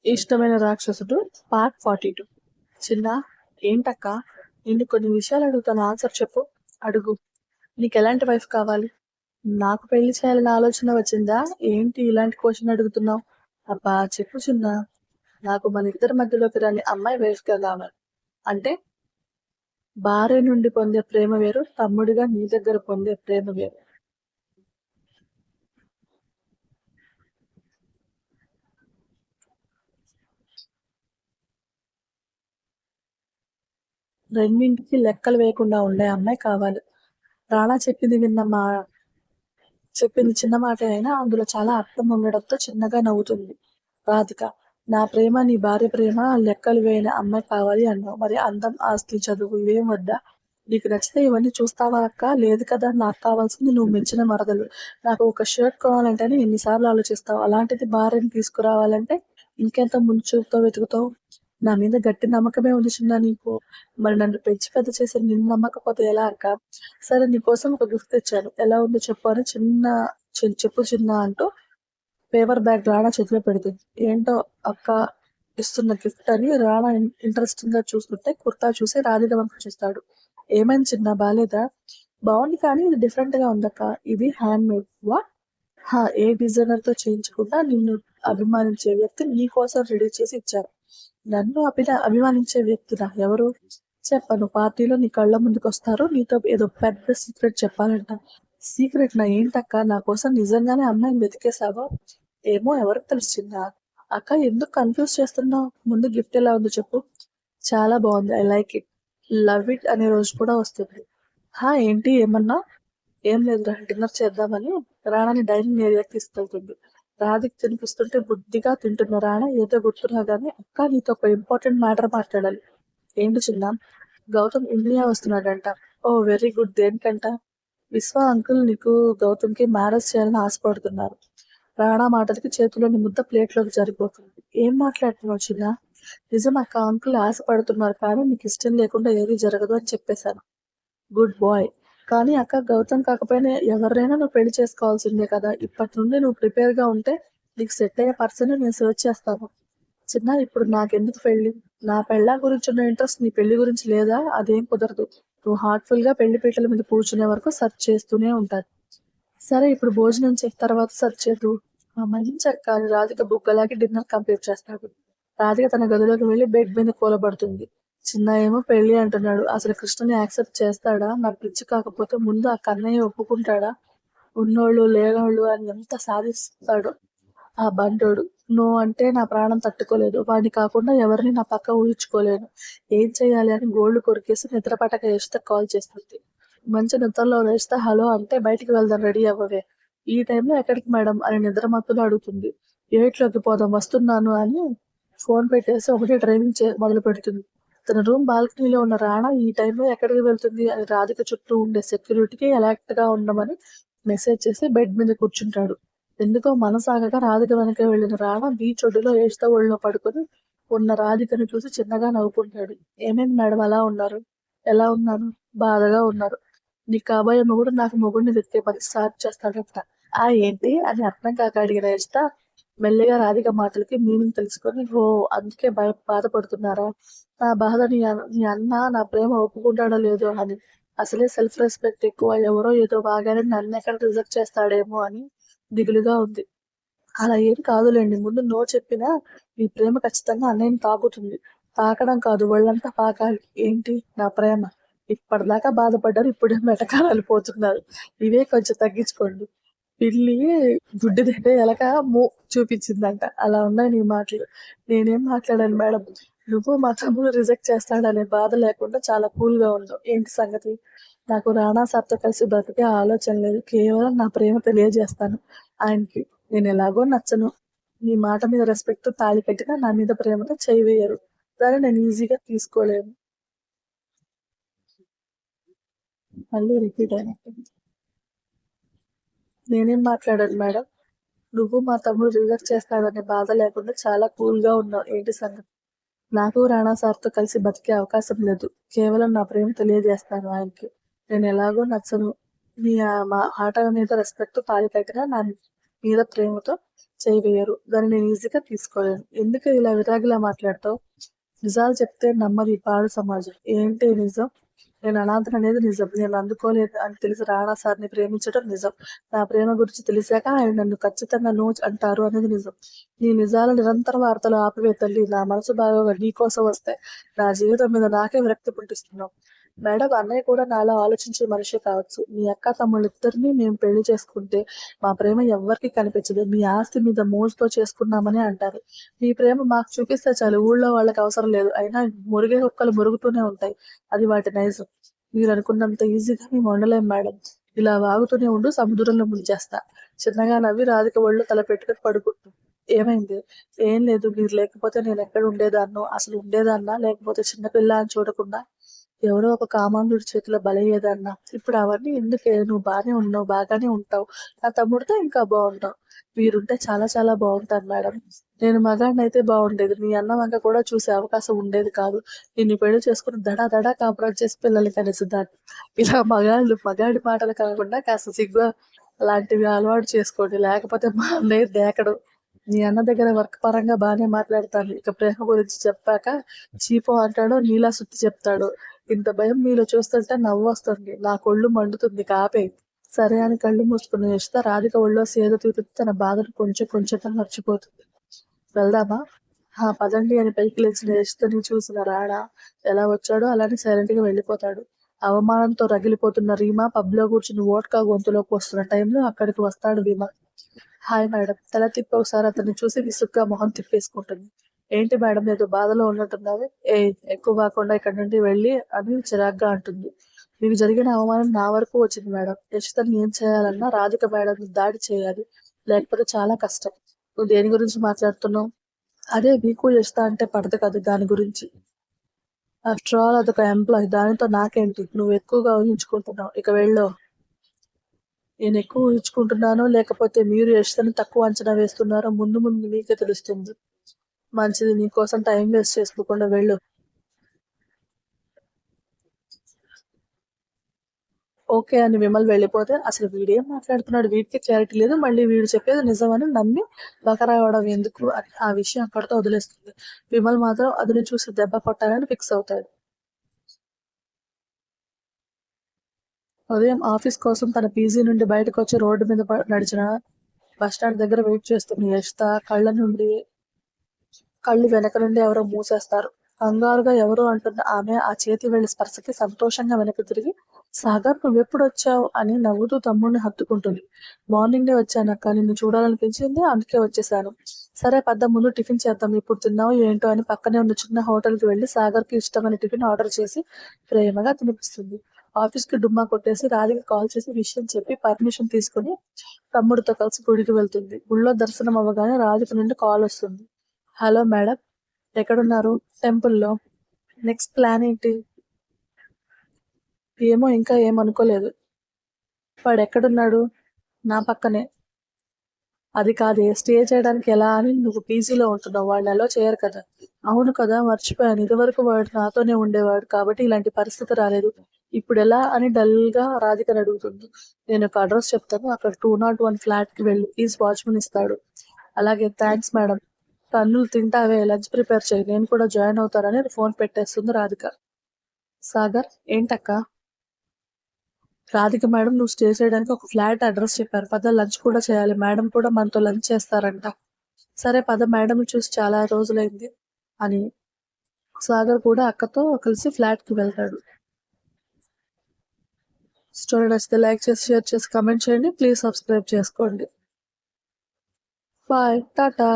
ఇష్టమైన రాక్షసుడు పార్ట్ 42. చిన్న, ఏంటక్క, నిన్ను కొన్ని విషయాలు అడుగుతాను, ఆన్సర్ చెప్పు. అడుగు. నీకెలాంటి వైఫ్ కావాలి? నాకు పెళ్లి చేయాలని ఆలోచన వచ్చిందా? ఏంటి ఇలాంటి క్వశ్చన్ అడుగుతున్నావు? అబ్బా చెప్పు చిన్న. నాకు మన ఇద్దరి మధ్యలోకి రాని అమ్మాయి వైఫ్ గా కావాలి. అంటే భార్య నుండి పొందే ప్రేమ వేరు, తమ్ముడిగా నీ దగ్గర పొందే ప్రేమ వేరు. రెండింటికి లెక్కలు వేయకుండా ఉండే అమ్మాయి కావాలి. రాణా చెప్పింది చిన్న మాటే అయినా అందులో చాలా అర్థం ఉండడంతో చిన్నగా నవ్వుతుంది రాధిక. నా ప్రేమ నీ భార్య ప్రేమ లెక్కలు వేయని అమ్మాయి కావాలి అన్నావు. మరి అందం, ఆస్తి, చదువు ఇవేం వద్దా? నీకు నచ్చితే ఇవన్నీ చూస్తావా అక్క? లేదు కదా, నాకు కావాల్సింది నువ్వు మెచ్చిన మరదలు. నాకు ఒక షర్ట్ కొనాలంటేనే ఎన్నిసార్లు ఆలోచిస్తావు, అలాంటిది భార్యని తీసుకురావాలంటే ఇంకెంత ముందు చూపుతో వెతుకుతావు. నా మీద గట్టి నమ్మకమే ఉంది చిన్న నీకు. మరి నన్ను పెంచి పెద్ద చేసి నిన్ను నమ్మకపోతే ఎలా అక్క? సరే నీకోసం ఒక గిఫ్ట్ తెచ్చాను, ఎలా ఉందో చెప్పు అని చెప్పు చిన్న అంటూ పేపర్ బ్యాగ్ రాణా చేతిలో పెడుతుంది. ఏంటో అక్క ఇస్తున్న గిఫ్ట్ అని రాణా ఇంట్రెస్టింగ్ గా చూస్తుంటే కుర్తా చూసి రాధిక వంక చూస్తాడు. ఏమైంది చిన్న, బాలేదా? బాగుంది కానీ ఇది డిఫరెంట్ గా ఉందక్క. ఇది హ్యాండ్ మేడ్ వా? ఏ డిజైనర్ తో చేయించకుండా నిన్ను అభిమానించే వ్యక్తి నీ కోసం రెడీ చేసి ఇచ్చారు. నన్ను అభిమానించే వ్యక్తినా? ఎవరు? చెప్పను. పార్టీలో నీ కళ్ళ ముందుకొస్తారు, నీతో ఏదో పెద్ద సీక్రెట్ చెప్పాలంట. సీక్రెట్ నా? ఏంటక్క, నా కోసం నిజంగానే అమ్మాయిని వెతికేసావా? ఏమో, ఎవరికి తెలిసిందా? అక్క ఎందుకు కన్ఫ్యూజ్ చేస్తున్నావు? ముందు గిఫ్ట్ ఎలా ఉందో చెప్పు. చాలా బాగుంది, I like it. Love it అనే రోజు కూడా వస్తుంది. ఏంటి ఏమన్నా? ఏం లేదురా, డిన్నర్ చేద్దామని రాణాని డైనింగ్ ఏరియాకి తీసుకెళ్తుంది. రాధిక్ తినిపిస్తుంటే బుద్ధిగా తింటున్న రాణా ఏదో గుర్తురాగానే, అక్క నీతో ఒక ఇంపార్టెంట్ మ్యాటర్ మాట్లాడాలి. ఏంటి చిన్న? గౌతమ్ ఇండియా వస్తున్నాడంట. ఓ వెరీ గుడ్. దేనికంట? విశ్వ అంకుల్ నీకు గౌతమ్కి మ్యారేజ్ చేయాలని ఆశపడుతున్నారు. రాణా మాటలకి చేతిలోని ముద్ద ప్లేట్లోకి జరిగిపోతుంది. ఏం మాట్లాడుతున్నావు చిన్న? నిజం అక్క, అంకుల్ ఆశపడుతున్నారు కానీ నీకు ఇష్టం లేకుండా ఏది జరగదు అని చెప్పేశాను. Good boy. కానీ అక్క, గౌతమ్ కాకపోయినా ఎవరినైనా నువ్వు పెళ్లి చేసుకోవాల్సిందే కదా. ఇప్పటి నుండి నువ్వు ప్రిపేర్ గా ఉంటే నీకు సెట్ అయ్యే పర్సన్ నేను సెర్చ్ చేస్తాను. చిన్న, ఇప్పుడు నాకెందుకు పెళ్లి? నా పెళ్ళ గురించి ఉన్న ఇంట్రెస్ట్ నీ పెళ్లి గురించి లేదా? అదేం కుదరదు. నువ్వు హార్ట్ఫుల్ గా పెళ్లి పీటల మీద కూర్చునే వరకు సెర్చ్ చేస్తూనే ఉంటాను. సరే, ఇప్పుడు భోజనం చేసిన తర్వాత సెర్చ్ చేద్దు. మంచి అక్క అని రాధిక బుగ్గలాగి డిన్నర్ కంప్లీట్ చేస్తాడు. రాధిక తన గదిలోకి వెళ్లి బెడ్ మీద కూలబడుతుంది. చిన్న ఏమో పెళ్లి అంటున్నాడు. అసలు కృష్ణని యాక్సెప్ట్ చేస్తాడా? నా పిచ్చి కాకపోతే ముందు ఆ కన్నయ్య ఒప్పుకుంటాడా? ఉన్నోళ్ళు లేనోళ్ళు అని ఎంత సాధిస్తాడు ఆ బంటోడు. నువ్వు అంటే నా ప్రాణం తట్టుకోలేదు. వాడిని కాకుండా ఎవరిని నా పక్క ఊహించుకోలేను. ఏం చెయ్యాలి అని గోళ్లు కొరికేసి నిద్రపట్టక యశ్తో కాల్ చేస్తుంది. మంచి నిద్రలో లేస్తే హలో అంటే బయటికి వెళ్దాం, రెడీ అవ్వవే. ఈ టైంలో ఎక్కడికి మేడం అని నిద్ర మత్తులో అడుగుతుంది. ఏట్లోకి పోదాం, వస్తున్నాను అని ఫోన్ పెట్టేసి ఒకటే డ్రైవింగ్ మొదలు పెడుతుంది. తన రూమ్ బాల్కనీలో ఉన్న రాణా ఈ టైంలో ఎక్కడికి వెళ్తుంది అని రాధిక చుట్టూ ఉండే సెక్యూరిటీకి అలర్ట్ గా ఉండమని మెసేజ్ చేసి బెడ్ మీద కూర్చుంటాడు. ఎందుకో మనసాగక రాధిక వెనక వెళ్లిన రాణా బీచ్ ఒడ్డులో ఏడుస్తా ఒళ్ళో పడుకొని ఉన్న రాధికను చూసి చిన్నగా నవ్వుకుంటాడు. ఏమైంది మేడం అలా ఉన్నారు? ఎలా ఉన్నారు? బాధగా ఉన్నారు. నీ కాబోయే మొగుడు నాకు మొగుడిని వెతికే పని స్టార్ట్ చేస్తాడంట. ఏంటి అని అర్థం కాక అడిగిన ఏడుస్తా మెల్లిగా రాధిక మాటలకి మీనింగ్ తెలుసుకొని, ఓ అందుకే బాధపడుతున్నారా? నా బాధ నీ అన్న నా ప్రేమ ఒప్పుకుంటాడో లేదో అని. అసలే సెల్ఫ్ రెస్పెక్ట్ ఎక్కువ, ఎవరో ఏదో బాగానే నన్ను ఎక్కడ రిజెక్ట్ చేస్తాడేమో అని దిగులుగా ఉంది. అలా ఏం కాదులేండి, ముందు నో చెప్పినా మీ ప్రేమ ఖచ్చితంగా అన్నయ్యని తాకుతుంది. తాకడం కాదు, ఒళ్ళంతా పాకాలి. ఏంటి నా ప్రేమ? ఇప్పటిదాకా బాధపడ్డారు, ఇప్పుడే మెటకారాలు పోతున్నారు. ఇవే కొంచెం తగ్గించుకోండి. పిల్లి గుడ్డి తింటే ఎలక చూపించిందంట. అలా ఉన్నాయి నీ మాటలు. నేనేం మాట్లాడాను మేడం? నువ్వు మా తమ్ముడు రిజెక్ట్ చేస్తాడనే బాధ లేకుండా చాలా కూల్ గా ఉన్నావు. ఏంటి సంగతి? నాకు రాణా సార్తో కలిసి బ్రతికే ఆలోచన లేదు. కేవలం నా ప్రేమ తెలియజేస్తాను ఆయనకి. నేను ఎలాగో నచ్చను. నీ మాట మీద రెస్పెక్ట్ తాళి కట్టినా నా మీద ప్రేమతో చేయి వేయరు. దాన్ని నేను ఈజీగా తీసుకోలేను. మళ్ళీ రిపీట్ అయినట్టు. నేనేం మాట్లాడాను మేడం? నువ్వు మా తమ్ముడు రిజెక్ట్ చేస్తాడనే బాధ లేకుండా చాలా కూల్ గా ఉన్నావు. ఏంటి సంగతి? నాకు రాణా సార్తో కలిసి బతికే అవకాశం లేదు. కేవలం నా ప్రేమ తెలియజేస్తాను ఆయనకి. నేను ఎలాగో నచ్చను. నీ మా మాట మీద రెస్పెక్ట్ తాళి కట్టినా నా మీద ప్రేమతో చేయి వేయరు. దాన్ని నేను ఈజీగా తీసుకోలేను. ఎందుకు ఇలా విరాగిలా మాట్లాడతావు? నిజాలు చెప్తే నమ్మదు ఈ పాడు సమాజం. ఏంటి నిజం? నేను అనాథననేది నిజం. నేను అందుకోలేదు అని తెలిసి రానా సార్‌ని ప్రేమించడం నిజం. నా ప్రేమ గురించి తెలిసాక ఆయన నన్ను ఖచ్చితంగా నో అంటారు అనేది నిజం. నీ నిజాల నిరంతర వార్తలు ఆపివే తల్లి. నా మనసు బాగోగా నీకోసం వస్తాయి. నా జీవితం మీద నాకే విరక్తి పుట్టిస్తున్నావు. మేడం అన్నయ్య కూడా నాలా ఆలోచించే మనిషే కావచ్చు. మీ అక్క తమ్ముళ్ళిద్దరిని మేము పెళ్లి చేసుకుంటే మా ప్రేమ ఎవ్వరికీ కనిపించదు. మీ ఆస్తి మీద మోజుతో చేసుకున్నామని అంటారు. మీ ప్రేమ మాకు చూపిస్తే చాలు. ఊళ్ళో వాళ్ళకి అవసరం లేదు. అయినా మురిగే కుక్కలు మురుగుతూనే ఉంటాయి. అది వాటి నైజం. మీరనుకున్నంత ఈజీగా మేము ఉండలేం మేడం. ఇలా వాగుతూనే ఉండు సముద్రంలో ముంచేస్తా. చిన్నగా నవ్వి రాధిక ఒళ్ళో తల పెట్టుకుని పడుకుంటుంది. ఏమైంది? ఏం లేదు. మీరు లేకపోతే నేనెక్కడ ఉండేదాన్నో, అసలు ఉండేదాన్నా? లేకపోతే చిన్నపిల్ల అని చూడకుండా ఎవరో ఒక కామాంధుడి చేతిలో బలయ్యేదాన్నా? ఇప్పుడు అవన్నీ ఎందుకే? నువ్వు బానే ఉన్నావు, బాగానే ఉంటావు. నా తమ్ముడితో ఇంకా బావుంటావు. మీరుంటే చాలా చాలా బావుంటాను మేడం. నేను మగాడినైతే బావుండేది. మీ అన్న వంక కూడా చూసే అవకాశం ఉండేది కాదు. నిన్ను పెళ్లి చేసుకుని దడా దడా కాపురం చేసి పిల్లల్ని కనేసేదాన్ని. ఇలా మగాడి మాటలు కాకుండా కాస్త సిగ్గు అలాంటివి అలవాటు చేసుకోండి. లేకపోతే మా అన్నయ్య దేకడు. మీ అన్న దగ్గర వర్క్ పరంగా బానే మాట్లాడతాను. ఇక ప్రేమ గురించి చెప్పాక చీపో అంటాడో, నీలా సుత్తి చెప్తాడో. ఇంత భయం మీలో చూస్తుంటే నవ్వొస్తుంది. నాకొళ్ళు మండుతుంది. ఇక ఆపేయ్. సరే అని కళ్ళు మూసుకున్న యషిత రాధిక ఒళ్ళో సేద తీరుతూ తన బాధను కొంచెం కొంచెంగా మర్చిపోతుంది. వెళ్దామా? హా! పదండి అని పైకి లేచిన యషితని చూసిన రానా ఎలా వచ్చాడో అలానే సైలెంట్ గా వెళ్ళిపోతాడు. అవమానంతో రగిలిపోతున్న రీమా పబ్‌లో కూర్చుని వోడ్కా గొంతులోకి వస్తున్న టైంలో అక్కడికి వస్తాడు విమల్. Hi madam. తల తిప్పి ఒకసారి అతన్ని చూసి విసుగ్గా మొహం తిప్పేసుకుంటుంది. ఏంటి మేడం ఏదో బాధలో ఉన్నట్టున్నావు? ఏయ్! ఎక్కువ వాగకుండా ఇక్కడి నుండి వెళ్ళి అని చిరాగ్గా అంటుంది. మీకు జరిగిన అవమానం నా వరకు వచ్చింది మేడం. యషితని ఏం చేయాలన్నా రాధిక మేడంని దాడి చేయాలి. లేకపోతే చాలా కష్టం. నువ్వు దేని గురించి మాట్లాడుతున్నావు? అదే మీకు యషిత అంటే పడదు కదా దాని గురించి. ఆఫ్టర్ ఆల్ అదొక ఎంప్లాయ్. దానితో నాకేంటి? నువ్వు ఎక్కువగా ఊహించుకుంటున్నావు. ఇక వెళ్ళు. నేను ఎక్కువ ఊహించుకుంటున్నానో లేకపోతే మీరు యషితని తక్కువ అంచనా వేస్తున్నారో ముందు ముందు మీకే తెలుస్తుంది. మంచిది. నీకోసం టైం వేస్ట్ చేసుకోకుండా వెళ్ళు. ఓకే అని విమల్ వెళ్ళిపోతే అసలు వీడేం మాట్లాడుతున్నాడు? వీడికే క్లారిటీ లేదు. మళ్ళీ వీడు చెప్పేది నిజమని నమ్మి బకరావడం ఎందుకు అని ఆ విషయం అక్కడితో వదిలేస్తుంది. విమల్ మాత్రం అదును చూసి దెబ్బ కొట్టాలని ఫిక్స్ అవుతాడు. ఉదయం ఆఫీస్ కోసం తన పీజీ నుండి బయటకొచ్చి రోడ్డు మీద నడిచిన బస్టాండ్ దగ్గర వెయిట్ చేస్తున్న యషిత కళ్ళు వెనక నుండి ఎవరో మూసేస్తారు. కంగారుగా ఎవరో అంటున్న ఆమె ఆ చేతి వేళ్ళ స్పర్శకి సంతోషంగా వెనక్కి తిరిగి సాగర్ నువ్వెప్పుడొచ్చావు అని నవ్వుతూ తమ్ముడిని హత్తుకుంటుంది. మార్నింగే వచ్చానక్క. నిన్ను చూడాలనిపించింది అందుకే వచ్చేసాను. సరే పద ముందు టిఫిన్ చేద్దాం. ఇప్పుడు తిన్నావో ఏంటో అని పక్కనే ఉన్న చిన్న హోటల్కి వెళ్ళి సాగర్కి ఇష్టమైన టిఫిన్ ఆర్డర్ చేసి ప్రేమగా తినిపిస్తుంది. ఆఫీస్కి డుమ్మా కొట్టేసి రాధికి కాల్ చేసి విషయం చెప్పి పర్మిషన్ తీసుకుని తమ్ముడితో కలిసి గుడికి వెళ్తుంది. గుళ్ళో దర్శనం అవ్వగానే రాధిక నుండి కాల్ వస్తుంది. Hello madam. ఎక్కడున్నారు? టెంపుల్‌లో. నెక్స్ట్ ప్లాన్ ఏంటి? ఏమో ఇంకా ఏం అనుకోలేదు. వాడెక్కడున్నాడు? నా పక్కనే. అది కాదే స్టే చేయడానికి ఎలా అని నువ్వు పీజీలో ఉంటున్నావు. వాళ్ళు అలో చేయరు కదా. అవును కదా మర్చిపోయాను. ఇదివరకు వాడు నాతోనే ఉండేవాడు కాబట్టి ఇలాంటి పరిస్థితి రాలేదు. ఇప్పుడెలా అని డల్‌గా రాధికని అడుగుతుంది. నేనొక అడ్రస్ చెప్తాను. అక్కడ 201 ఫ్లాట్‌కి వెళ్ళు. ప్లీజ్ వాచ్‌మన్ ఇస్తాడు. అలాగే థాంక్స్ మేడం. తన్నులు తింటావే లంచ్ ప్రిపేర్ చెయ్యి. నేను కూడా జాయిన్ అవుతానని ఫోన్ పెట్టేస్తుంది రాధిక. సాగర్ ఏంటక్కా? రాధిక మేడం నువ్వు స్టే చేయడానికి ఒక ఫ్లాట్ అడ్రస్ చెప్పారు. పద లంచ్ కూడా చేయాలి. మేడం కూడా మనతో లంచ్ చేస్తారంట. సరే పద మేడంని చూసి చాలా రోజులైంది అని సాగర్ కూడా అక్కతో కలిసి ఫ్లాట్‌కి వెళ్తాడు. స్టోరీ నచ్చితే లైక్ చేసి, షేర్ చేసి, కామెంట్ చేయండి. ప్లీజ్ సబ్స్క్రైబ్ చేసుకోండి. బాయ్. టాటా.